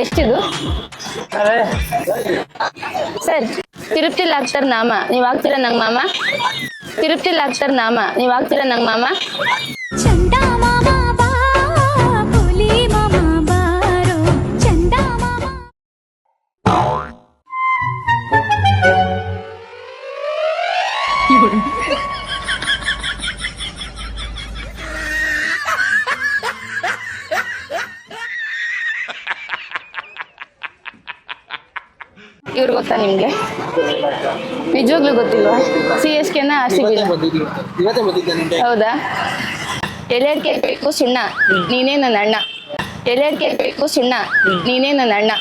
ಎಷ್ಟಿದು sir? ತಿರುಪ್ತಿಲ್ ಆಗ್ತಾರ ನಾಮ, ನೀವ್ ಆಗ್ತೀರಾ ನಂಗ್ ಮಾಮ? ತಿರುಪ್ತಿಲ್ ಆಗ್ತಾರ ನಾಮ, ನೀವ್ ಆಗ್ತೀರಾ ನಂಗ್ ಮಾಮ? ಇವ್ರು ಗೊತ್ತಾ ನಿಮ್ಗೆ? ನಿಜವಾಗ್ಲೂ ಗೊತ್ತಿಲ್ವಾ? CSK ನ RCB ನ? ಹೌದಾ? ಎಲೆಡ್ಕೆ ಬೇಕು ಸುಣ್ಣ, ನೀನೇ ನನ್ನ ಅಣ್ಣ. ಎಲೆಡ್ಕೆ ಬೇಕು ಸುಣ್ಣ, ನೀನೇ ನನ್ನ ಅಣ್ಣ.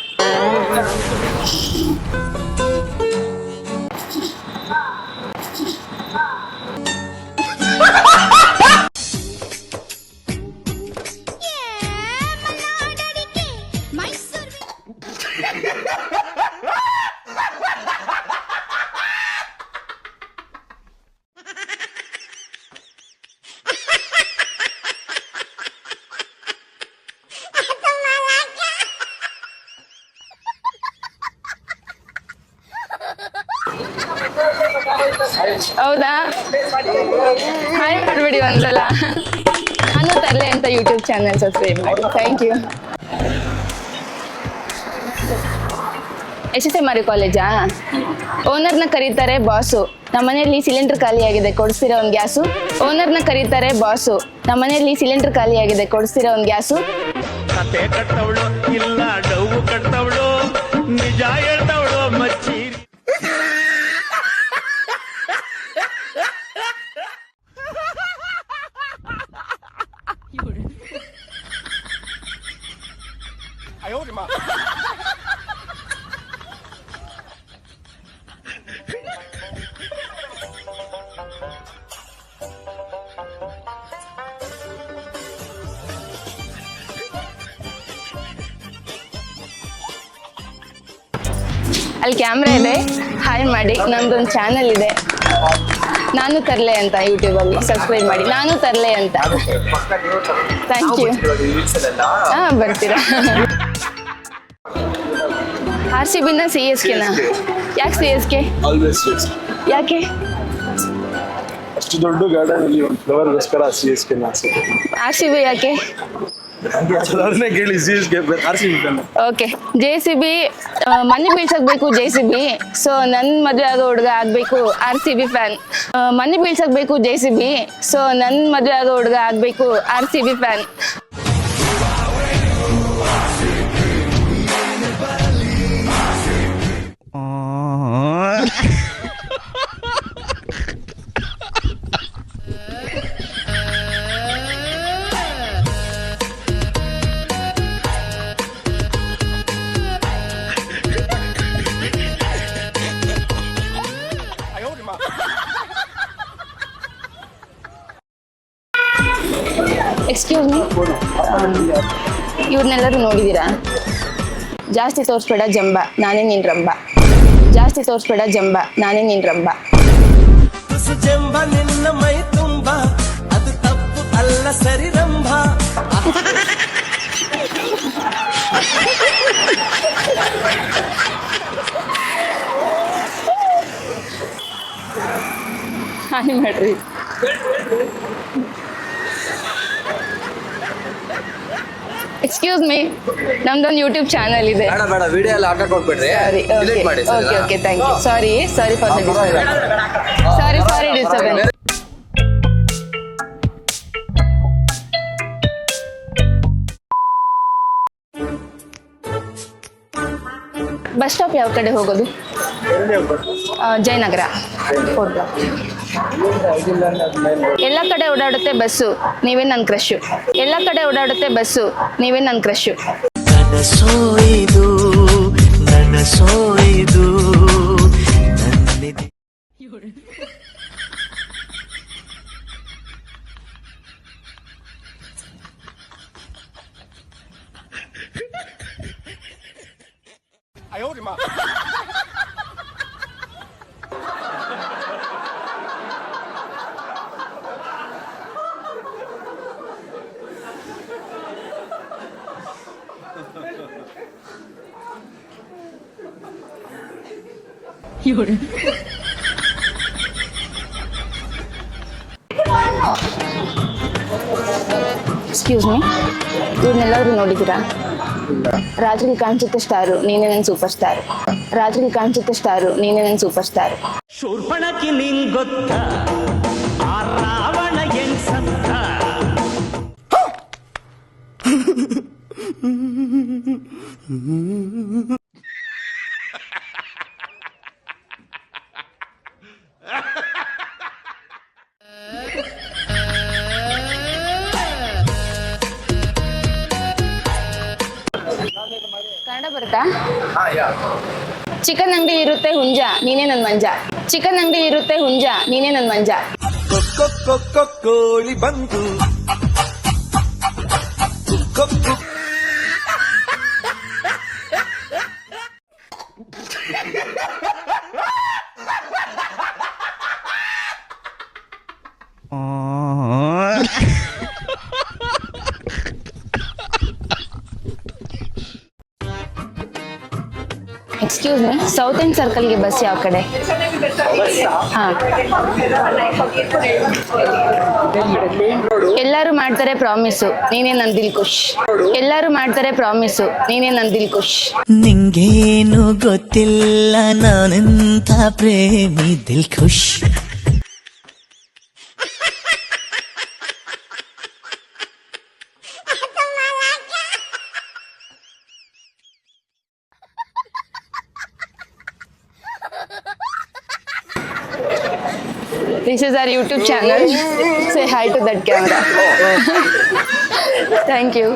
ಹೌದಾ? ಹಾಯ್ ಮಾಡ್ಬಿಡಿ ಒಂದ್ಸಲ. ನಾನು ತರ್ಲೆ ಅಂತ ಯೂಟ್ಯೂಬ್ ಚಾನಲ್ ಸಬ್ಸ್ಕ್ರೈಬ್ ಮಾಡಿ. Thank you. SSMR ಕಾಲೇಜಾ? ಓನರ್ನ ಕರೀತಾರೆ ಬಾಸು, ನಮ್ಮನೆಯಲ್ಲಿ ಸಿಲಿಂಡರ್ ಖಾಲಿ ಆಗಿದೆ, ಕೊಡಿಸ್ತೀರಾ ಒಂದು ಗ್ಯಾಸು? ಓನರ್ನ ಕರೀತಾರೆ ಬಾಸು, ನಮ್ಮನೆಯಲ್ಲಿ ಸಿಲಿಂಡರ್ ಖಾಲಿ ಆಗಿದೆ, ಕೊಡಿಸ್ತೀರಾ ಒಂದು ಗ್ಯಾಸು? ಕತೆ ಕಟ್ಟವಳು ಇಲ್ಲ ಡೌ ಕಟ್ಟವಳು, ನಿಜ ಹೇಳ್ತವಳು ಮಚ್ಚಿ. ಅಲ್ಲಿ ಕ್ಯಾಮ್ರಾ ಇದೆ, ಹಾಯ್ ಮಾಡಿ. ನಮ್ದೊಂದು ಚಾನಲ್ ಇದೆ, ನಾನು ತರ್ಲೆ ಅಂತ, ಯೂಟ್ಯೂಬಲ್ಲಿ ಸಬ್ಸ್ಕ್ರೈಬ್ ಮಾಡಿ. ನಾನು ತರ್ಲೆ ಅಂತ. Thank you. ಹಾಂ, ಬರ್ತೀರಾ? RCB ನ CSK ನ? ಯಾಕೆ CSK? ಯಾಕೆ? ಅಷ್ಟು ದೊಡ್ಡ ಗಾರ್ಡನ್ ಅಲ್ಲಿ ಒಂದು ಫ್ಲವರ್ಗೋಸ್ಕರ CSK ನ. RCB ಯಾಕೆ? ಓಕೆ. JCB ಮನೆ ಬೀಳ್ಸಕ್ ಬೇಕು, JCB. ಸೊ ನನ್ ಮದ್ವೆ ಆಗೋ ಹುಡುಗ ಆಗ್ಬೇಕು RCB ಫ್ಯಾನ್. ಮನೆ ಬೀಳ್ಸಕ್ ಬೇಕು JCB. ಸೊ ನನ್ ಮದ್ವೆ ಆಗೋ ಹುಡುಗ ಆಗ್ಬೇಕು RCB ಫ್ಯಾನ್. ಎಕ್ಸ್ಕ್ಯೂಸ್ ಮೀ, ಇವ್ರನ್ನೆಲ್ಲರೂ ನೋಡಿದ್ದೀರಾ? ಜಾಸ್ತಿ ತೋರಿಸ್ಬೇಡ ಜಂಬ, ನಾನೇ ನಿನ್ ರಂಬ. ಜಾಸ್ತಿ ತೋರಿಸ್ಬೇಡ ಜಂಬ, ನಾನೇ ನಿನ್ ರಂಬ. ಜಂಬ ನಿನ್ನ ಮೈ ತುಂಬ, ಅದು ತಪ್ಪು ಅಲ್ಲ ಸರಿ ರಂಭ. ಹಾನಿ ಮಾಡ್ರಿ. ಎಕ್ಸ್ಕ್ಯೂಸ್ ಮೀ, ನಮ್ದೊಂದು ಯೂಟ್ಯೂಬ್ ಚಾನಲ್ ಇದೆ. ಬೇಡ ವಿಡಿಯೋ ಎಲ್ಲ ಹಾಕಕ್ ಹೋಗ್ಬಿಡ್ರಿ. Okay, thank you. Sorry for the disturbance. Sorry disturbance. Bus stop ಯಾವ ಕಡೆ ಹೋಗೋದು? ಜಯನಗರ. ಎಲ್ಲ ಕಡೆ ಓಡಾಡುತ್ತೆ ಬಸ್ಸು, ನೀವೇ ನನ್ನ ಕ್ರಶು. ಎಲ್ಲ ಕಡೆ ಓಡಾಡುತ್ತೆ ಬಸ್ಸು, ನೀವೇ ನನ್ನ ಕ್ರಶು. ನನಸೋಯಿದು ನನಸೋಯಿದು ನನ್ನಿದೆ. ಎಕ್ಸ್ಕ್ಯೂಸ್ ಮೀ, ಇವ್ರನ್ನೆಲ್ಲರೂ ನೋಡಿದ್ದೀರಾ? ರಾತ್ರಿ ಕಾಣಿಸುತ್ತೆ ಸ್ಟಾರು, ನೀನೇ ನನ್ನ ಸೂಪರ್ ಸ್ಟಾರ್. ರಾತ್ರಿ ಕಾಣಿಸುತ್ತೆ ಸ್ಟಾರು, ನೀನೇ ನನ್ನ ಸೂಪರ್ ಸ್ಟಾರ್. ಶೂರ್ಪಣಕಿ ನಿಂಗ್ ಗೊತ್ತ ಆ ರಾವಣ ಹೆಂಗ್ ಸತ್ತ ಕನ್ನಡ ಬರುತ್ತಾ? ಚಿಕನ್ ಅಂಗಡಿ ಇರುತ್ತೆ ಹುಂಜ, ನೀನೇ ನನ್ ಮಂಜ. ಚಿಕನ್ ಅಂಗಡಿ ಇರುತ್ತೆ ಹುಂಜ, ನೀನೇ ನನ್ ಮಂಜ. ಕೋಳಿ ಬಂತು ಎಕ್ಸ್ಕ್ಯೂಸ್ ಮೀ, ಸೌತ್ ಎಂಡ್ ಸರ್ಕಲ್ಗೆ ಬಸ್ ಯಾವ ಕಡೆ? ಹಾ. ಎಲ್ಲರೂ ಮಾಡ್ತಾರೆ ಪ್ರಾಮಿಸು, ನೀನೇ ನನ್ ದಿಲ್ ಖುಷ್. ಎಲ್ಲರೂ ಮಾಡ್ತಾರೆ ಪ್ರಾಮಿಸು, ನೀನೇ ನನ್ ದಿಲ್ ಖುಷ್. ನಿಂಗೇನು ಗೊತ್ತಿಲ್ಲ ನಾನೆಂಥ ಪ್ರೇಮಿ Dil Khush. This is our YouTube channel. Say hi to that camera. Thank you.